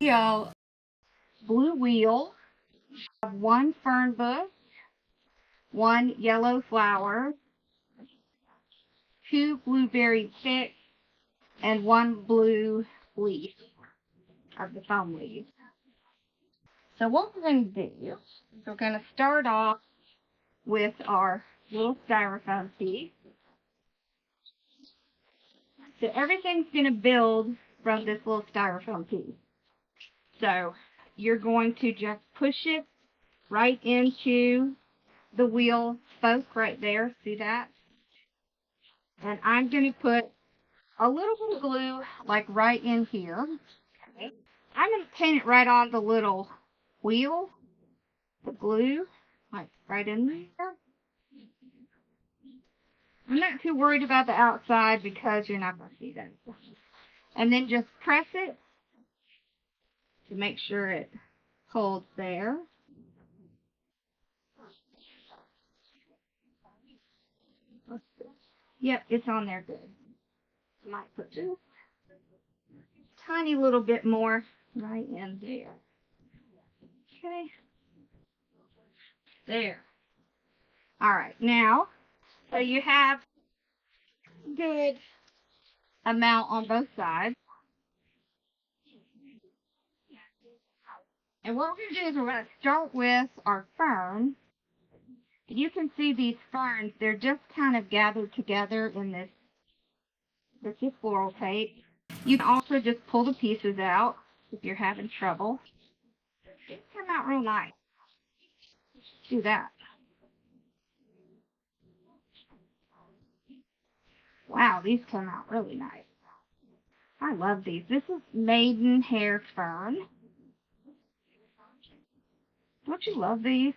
Yo, blue wheel, one fern bush, one yellow flower, two blueberry sticks, and one blue leaf of the foam leaf. So what we're going to do is we're going to start off with our little styrofoam piece. So everything's going to build from this little styrofoam piece. So you're going to just push it right into the wheel spoke right there. See that? And I'm going to put a little bit of glue like right in here. Okay. I'm going to paint it right on the little wheel, the glue, like right in there. I'm not too worried about the outside because you're not going to see that. And then just press it to make sure it holds there. Yep, it's on there good. Might put just a tiny little bit more right in there. Okay. There. Alright, now, so you have good amount on both sides. And what we're going to do is we're going to start with our fern. You can see these ferns, they're just kind of gathered together in this is floral tape. You can also just pull the pieces out if you're having trouble. They come out real nice. Do that. Wow, these come out really nice. I love these. This is maiden hair fern. Don't you love these?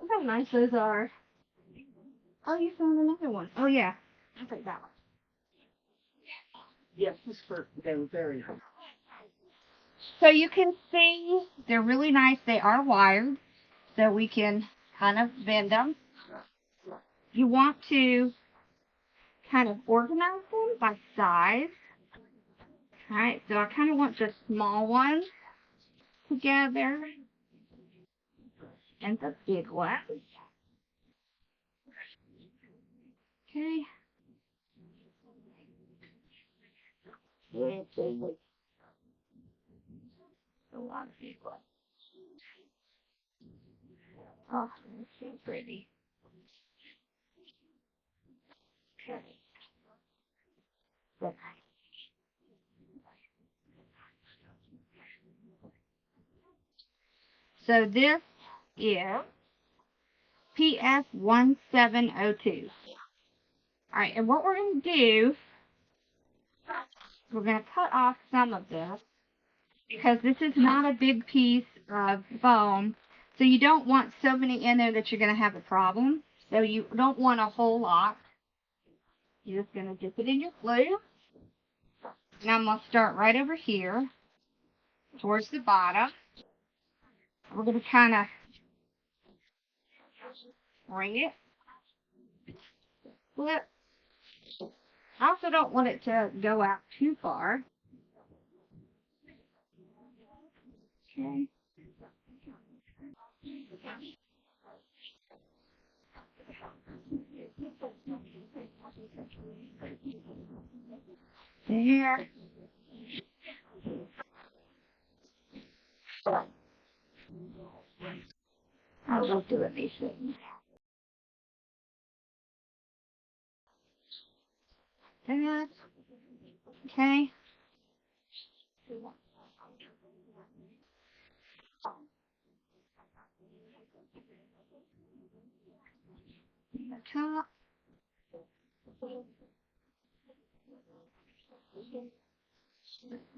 Look how nice those are. Oh, you found another one. Oh, yeah. I'll take that one. Yes, this for very. So you can see they're really nice. They are wired, so we can kind of bend them. You want to kind of organize them by size. Alright, so I kind of want the small ones together and the big ones. Okay. A lot of big ones. Oh, that's so pretty. Okay. Good. So this is PS 1702. Alright, and what we're going to do, we're going to cut off some of this because this is not a big piece of foam. So you don't want so many in there that you're going to have a problem. So you don't want a whole lot. You're just going to dip it in your glue. Now I'm going to start right over here towards the bottom. We're going to kind of bring it. Flip. I also don't want it to go out too far. Okay. There. I love doing these things. That. Okay. The top.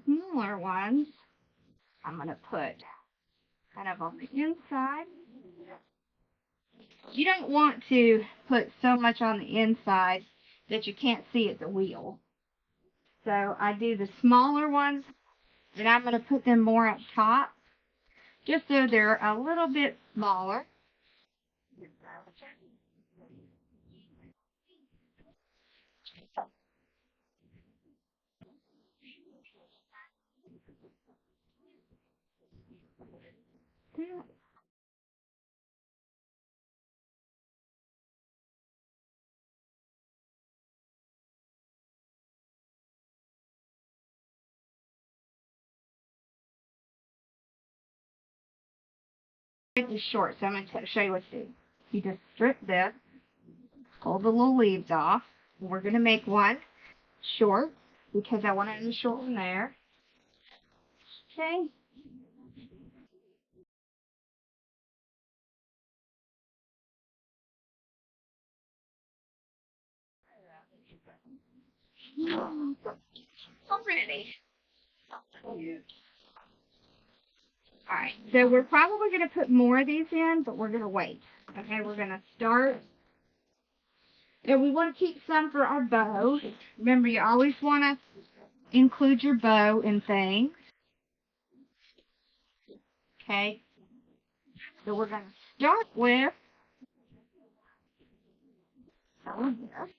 Smaller ones, I'm going to put kind of on the inside. You don't want to put so much on the inside that you can't see at the wheel. So I do the smaller ones, and I'm going to put them more up top, just so they're a little bit smaller. It is short, so I'm going to show you what to do. You just strip this, pull the little leaves off. We're going to make one short because I want it in the short one there. Okay. Already. Alright, so we're probably going to put more of these in, but we're going to wait. Okay, we're going to start. And we want to keep some for our bow. Remember, you always want to include your bow in things. Okay, so we're going to start with some of this.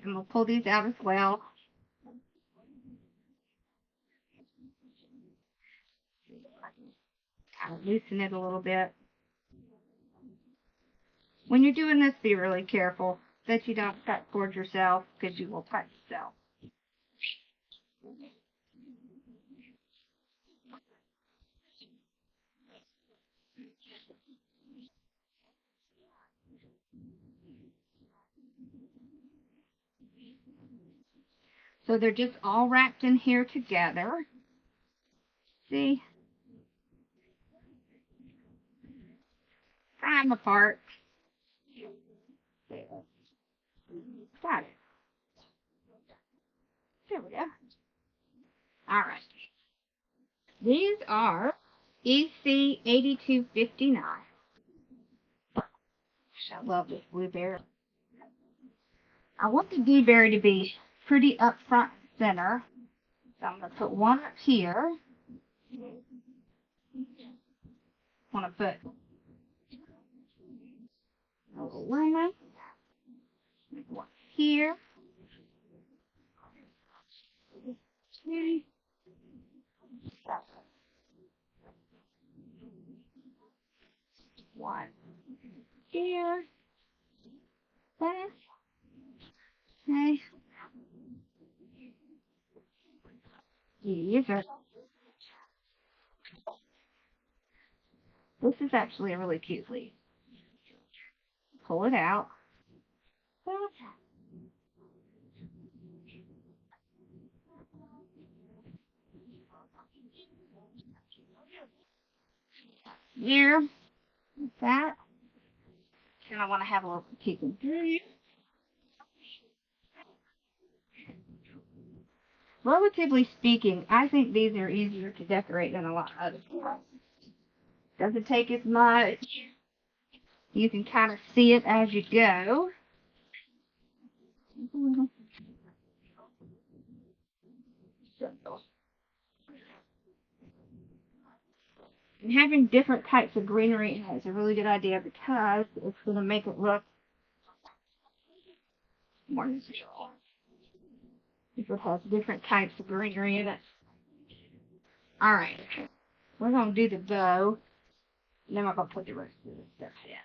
And we'll pull these out as well. Kind of loosen it a little bit. When you're doing this, be really careful that you don't cut cord yourself because you will cut yourself. So they're just all wrapped in here together. See? Pry them apart. Got it. There we go. Alright. These are EC 8259. I love this blueberry. I want the blueberry to be pretty up front and center. So I'm going to put one up here. I want to put a little lemon. One here. One here. Okay. These are. This is actually a really cute leaf. Pull it out. Here. Like that. And I want to have a little peeking through. Relatively speaking, I think these are easier to decorate than a lot of others. Doesn't take as much. You can kind of see it as you go. And having different types of greenery in it is a really good idea because it's going to make it look more natural. If it has different types of greenery in it. Alright. We're going to do the bow. And then we're going to put the rest of this stuff in.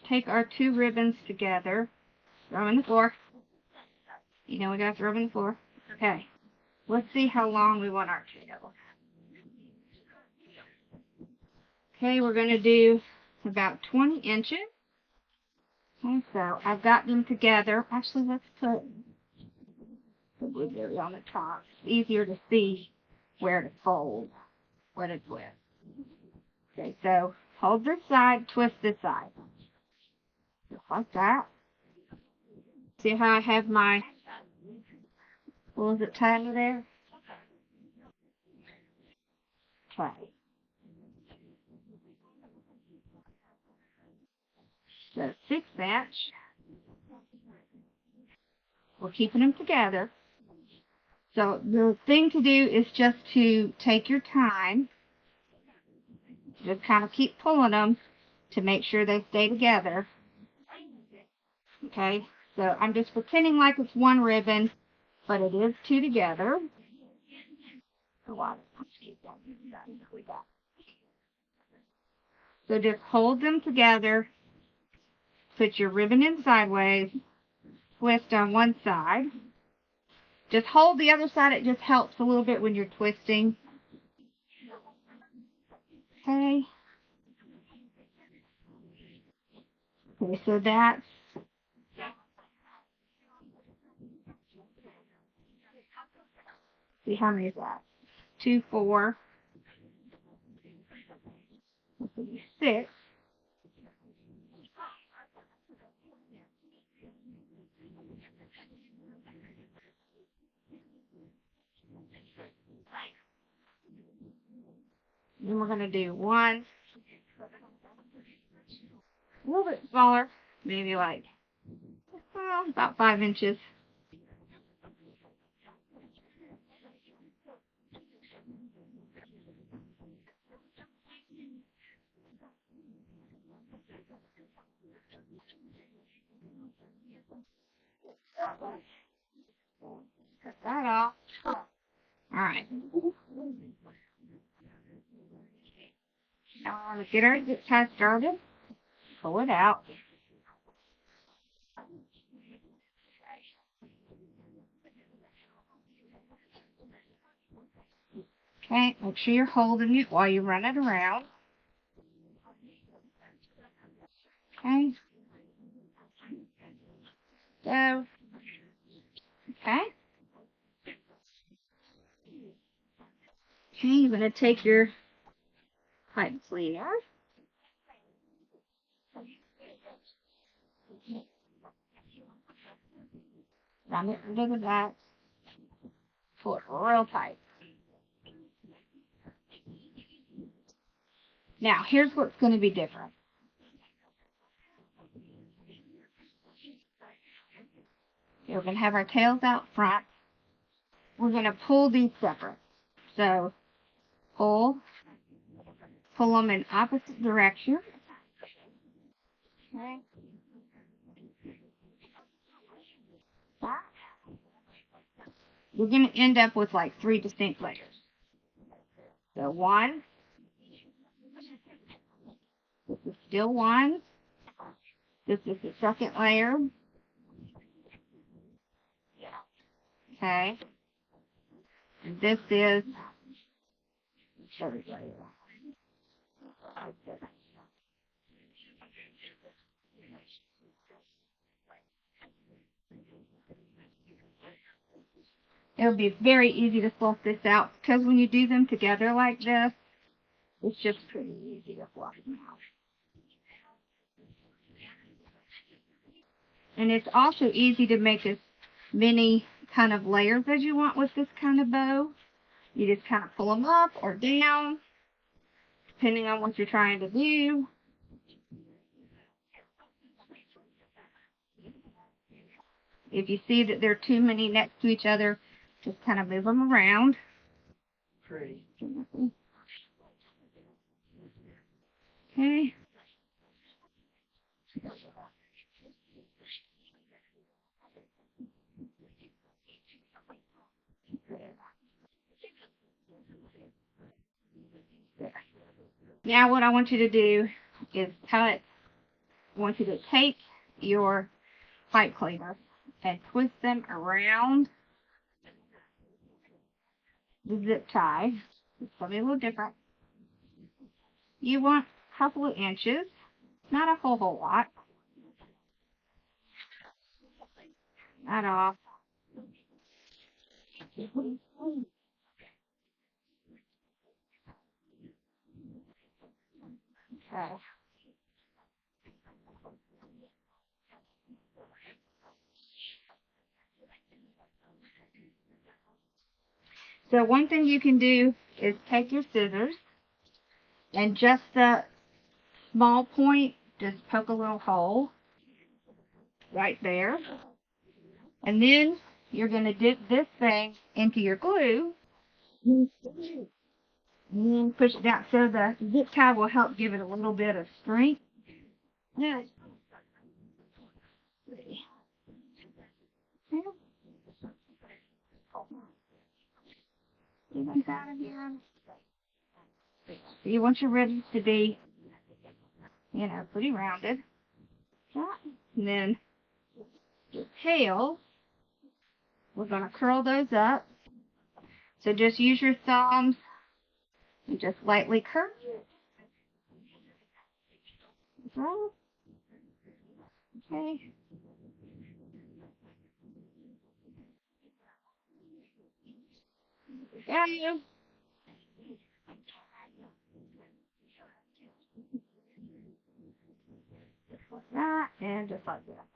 Take our two ribbons together. Throw them in the floor. You know we got to throw them in the floor. Okay. Let's see how long we want our tail. Okay, we're going to do about 20 inches. And so I've got them together. Actually, let's put the blueberry on the top. It's easier to see where to fold what it's with. Okay, so hold this side, twist this side. Just like that. See how I have my, what was it, tied there? Okay. So 6 inch. We're keeping them together. So the thing to do is just to take your time. Just kind of keep pulling them to make sure they stay together. Okay, so I'm just pretending like it's one ribbon, but it is two together. So just hold them together, put your ribbon in sideways, twist on one side. Just hold the other side, it just helps a little bit when you're twisting. Okay. Okay, so that's see how many is that? 2, 4, 6. Then we're going to do one a little bit smaller, maybe like about 5 inches. Cut that off. Alright. Now we're going to get our zip tie started. Pull it out. Okay, make sure you're holding it while you run it around. Okay. So, okay. Okay, you're going to take your pipe cleaner. Run it into the back. Pull it real tight. Now, here's what's going to be different. We're going to have our tails out front. We're going to pull these separate. So, pull them in opposite directions. Okay. We're going to end up with like 3 distinct layers. So, one. This is still one. This is the second layer. Okay. And this is third layer. It'll be very easy to fluff this out because when you do them together like this, it's just pretty easy to fluff them out. And it's also easy to make as many kind of layers as you want with this kind of bow. You just kind of pull them up or down, depending on what you're trying to do. If you see that there are too many next to each other, just kind of move them around. Pretty. Okay. Now what I want you to do is cut. I want you to take your pipe cleaner and twist them around the zip tie. It's going to be a little different. You want a couple of inches, not a whole lot. That off. Okay. So one thing you can do is take your scissors and just the small point, just poke a little hole right there. And then you're going to dip this thing into your glue and then push it down. So the zip tie will help give it a little bit of strength. Yeah. See, once you're ready to be, you know, pretty rounded. And then the tail, we're going to curl those up. So just use your thumbs and just lightly curl it. Okay. Got you. Just like that, and just like that.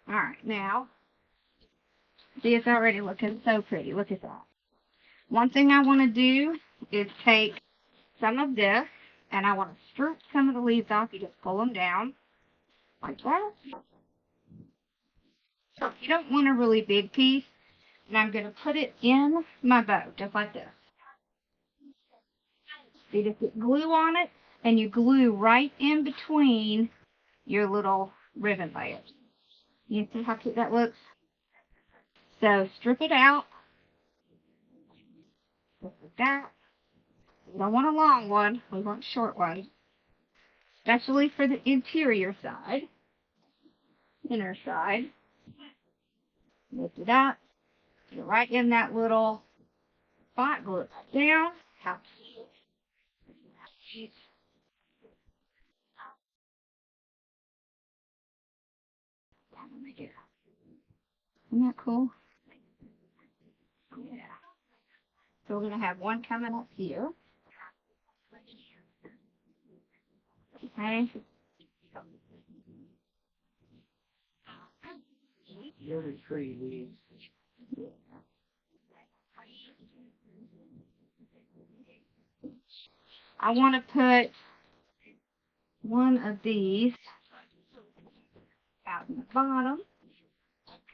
Alright, now, see, it's already looking so pretty. Look at that. One thing I want to do is take some of this, and I want to strip some of the leaves off. You just pull them down, like that. You don't want a really big piece, and I'm going to put it in my bow, just like this. So you just get glue on it, and you glue right in between your little ribbon layers. You see how cute that looks? So strip it out, just like that. We don't want a long one, we want a short one. Especially for the interior side, inner side. Lift it up, get right in that little spot, glue it down. How cute. Isn't that cool? Yeah. So we're going to have one coming up here. Okay. Very pretty. I want to put one of these out in the bottom.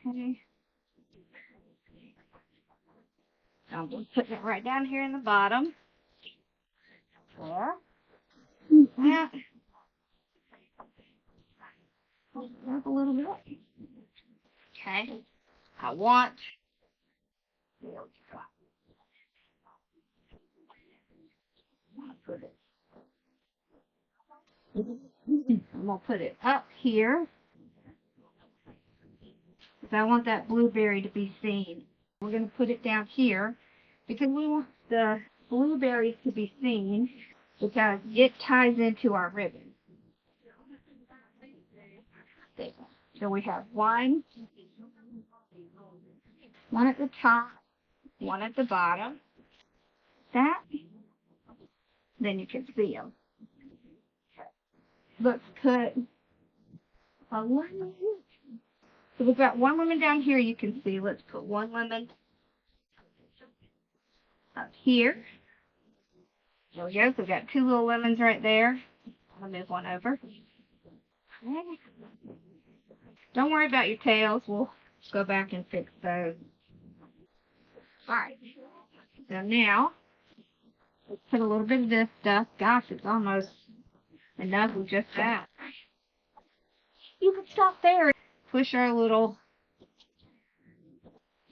Okay. So I'm just putting it right down here in the bottom. There. That. Up a little bit. Okay. I want. There we go. I'm going to put it up here. Because I want that blueberry to be seen. We're going to put it down here because we want the blueberries to be seen because it ties into our ribbon. So we have one at the top, one at the bottom. That. Then you can see them. Let's put a lemon. So we've got one lemon down here you can see. Let's put one lemon up here. There we go. So we've got two little lemons right there. I'll move one over. Okay. Don't worry about your tails. We'll go back and fix those. Alright. So now, let's put a little bit of this stuff. Gosh, it's almost enough with just that. You can stop there. Push our little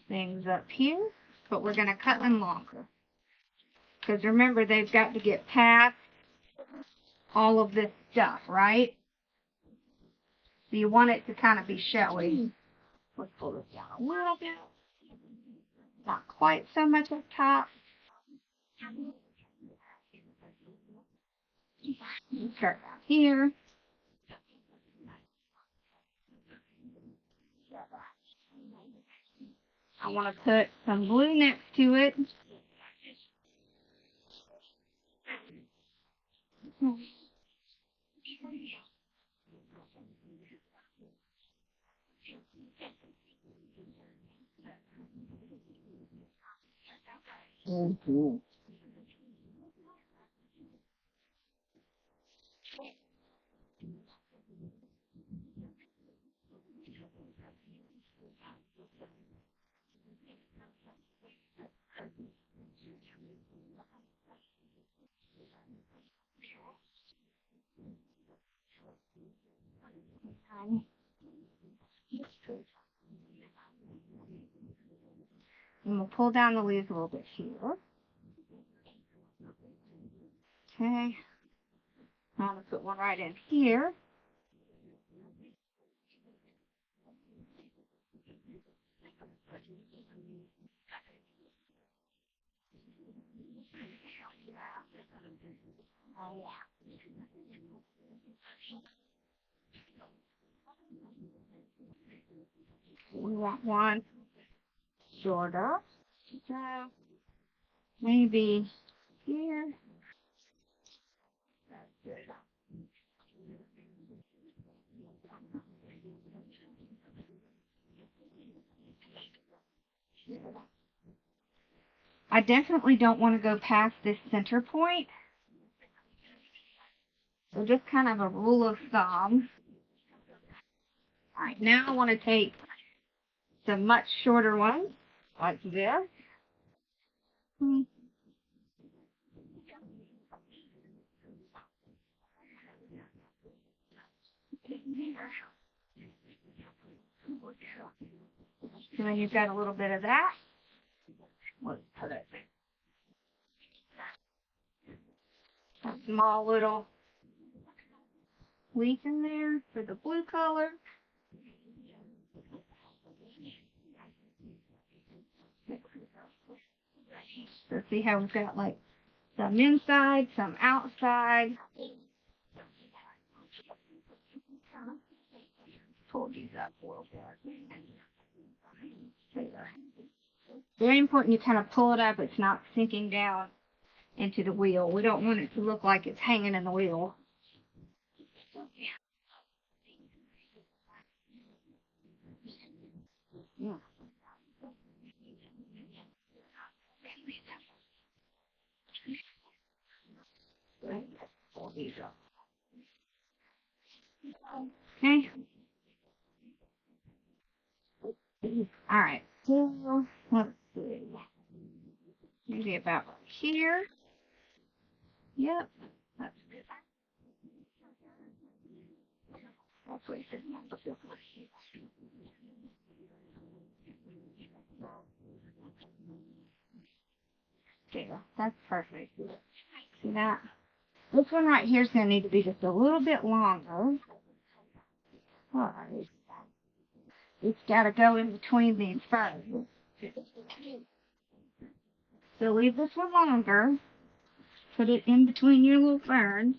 things up here, but we're going to cut them longer. Because remember, they've got to get past all of this stuff, right? So you want it to kind of be showy. Let's pull this down a little bit. Not quite so much up top. Start down here. I want to put some glue next to it. Mm-hmm. And we'll pull down the leaves a little bit here. Okay. I'm going to put one right in here. We want one shorter. So maybe here. That's good. I definitely don't want to go past this center point. So just kind of a rule of thumb. All right, now I want to take some much shorter ones, like this. And then you've got a little bit of that. Let's put it. A small little leaf in there for the blue color. So see how we've got like some inside, some outside. Pull these up a little bit. Very important you kind of pull it up. It's not sinking down into the wheel. We don't want it to look like it's hanging in the wheel. Yeah. Pull these up. Okay. All right. So let's see. Maybe about here. Yep. That's good. Hopefully it's not the filter. There. That's perfect. See that? This one right here is going to need to be just a little bit longer. Alright. It's got to go in between these ferns. So leave this one longer. Put it in between your little ferns.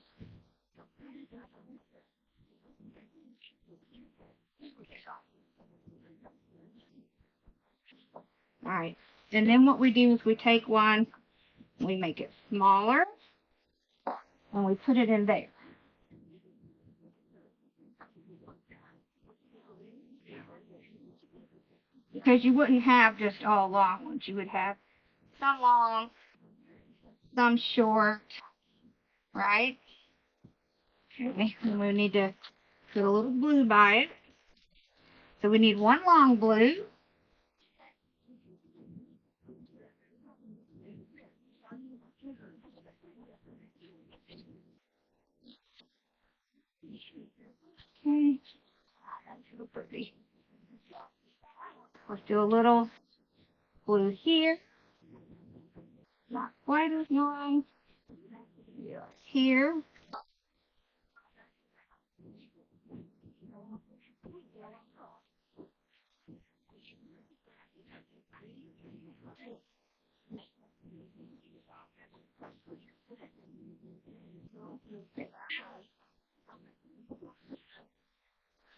Alright. And then what we do is we take one, we make it smaller, and we put it in there. Because you wouldn't have just all long ones. You would have some long, some short, right? Okay. And we need to put a little blue by it. So we need one long blue. Okay. That's so pretty. Let's do a little blue here. Not quite as long. Here.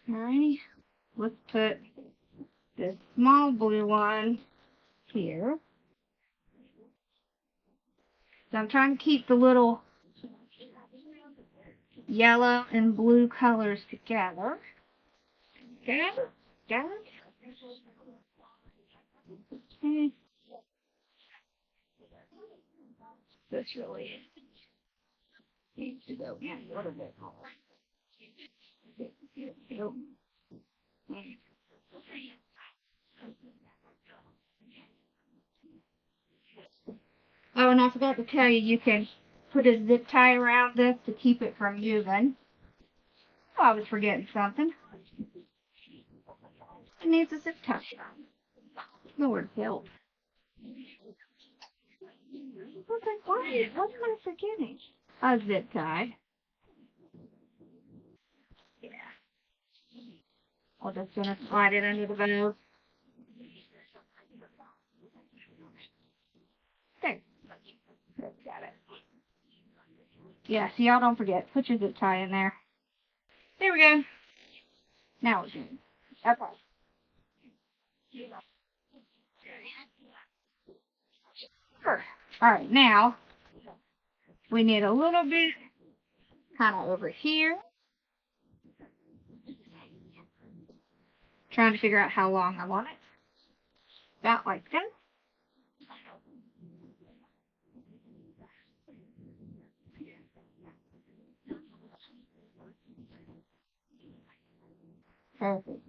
Alright. Let's put this small blue one here. So I'm trying to keep the little yellow and blue colors together. Got it? Got it? Okay. This really needs to go in a little bit more. Oh, and I forgot to tell you, you can put a zip tie around this to keep it from moving. Oh, I was forgetting something. It needs a zip tie. Lord help. What am I forgetting? A zip tie. Yeah. We're just gonna slide it under the bow. There. Got it. Yeah, so y'all don't forget. Put your zip tie in there. There we go. Now it's in. Okay. Sure. Alright, now we need a little bit kind of over here. Trying to figure out how long I want it. About like that. Perfect.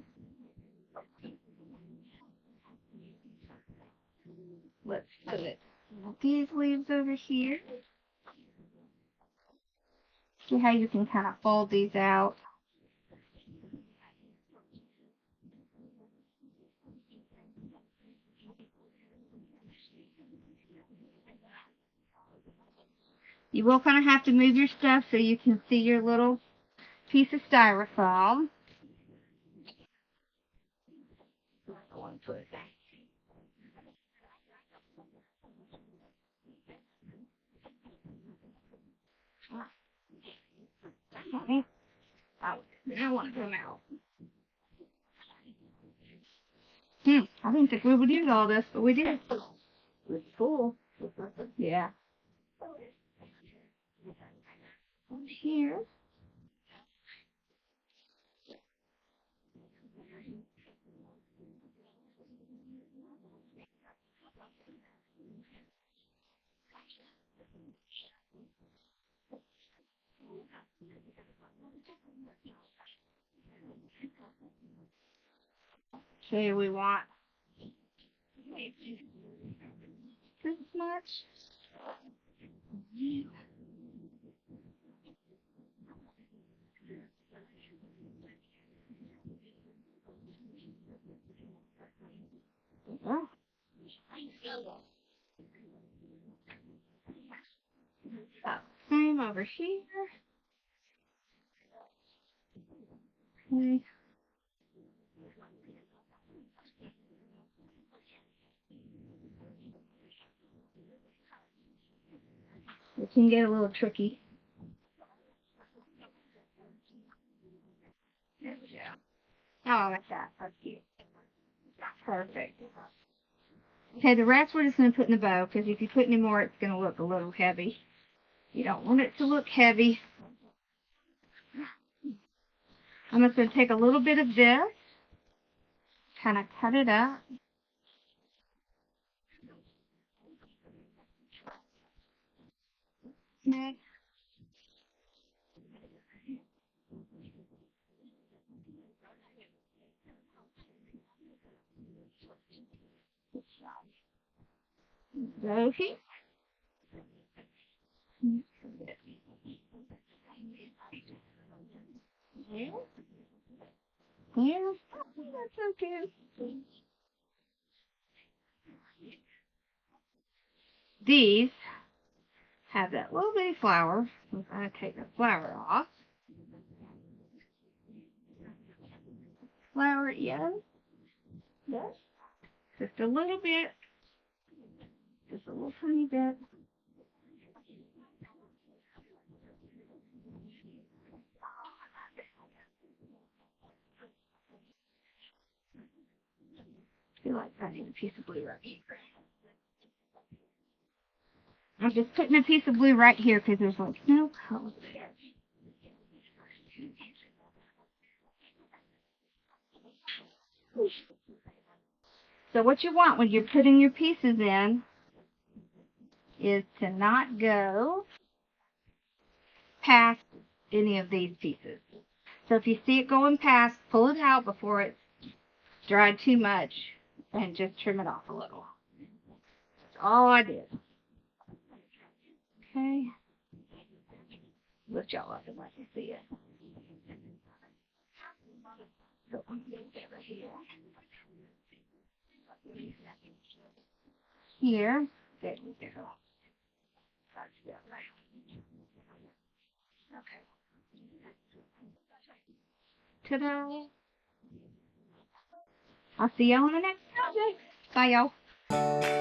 Let's put these leaves over here. See how you can kind of fold these out. You will kind of have to move your stuff so you can see your little piece of styrofoam. Okay. Oh, I want to come out. I didn't think we would use all this, but we did. It's cool. Yeah. Here. Okay, we want this much. Oh. Same over here. Okay. It can get a little tricky. There we go. Oh, I like that. That's cute. Perfect. Okay, the rest we're just going to put in the bow, because if you put any more, it's going to look a little heavy. You don't want it to look heavy. I'm just going to take a little bit of this, kind of cut it up. Okay. Okay. Yeah. Yeah. That's okay. These have that little bitty flower. I'm going to take the flower off. Flower, yes. Yes. Just a little bit. Just a little tiny bit. I feel like I need a piece of blue right here. I'm just putting a piece of blue right here because there's like no color there. So what you want when you're putting your pieces in is to not go past any of these pieces. So if you see it going past, pull it out before it's dried too much and just trim it off a little. That's all I did. Okay. Lift y'all up and let you see it. So I'm going to over here. Here. There we go. That's that right. Okay. Ta-da! I'll see y'all on the next project. Bye, y'all.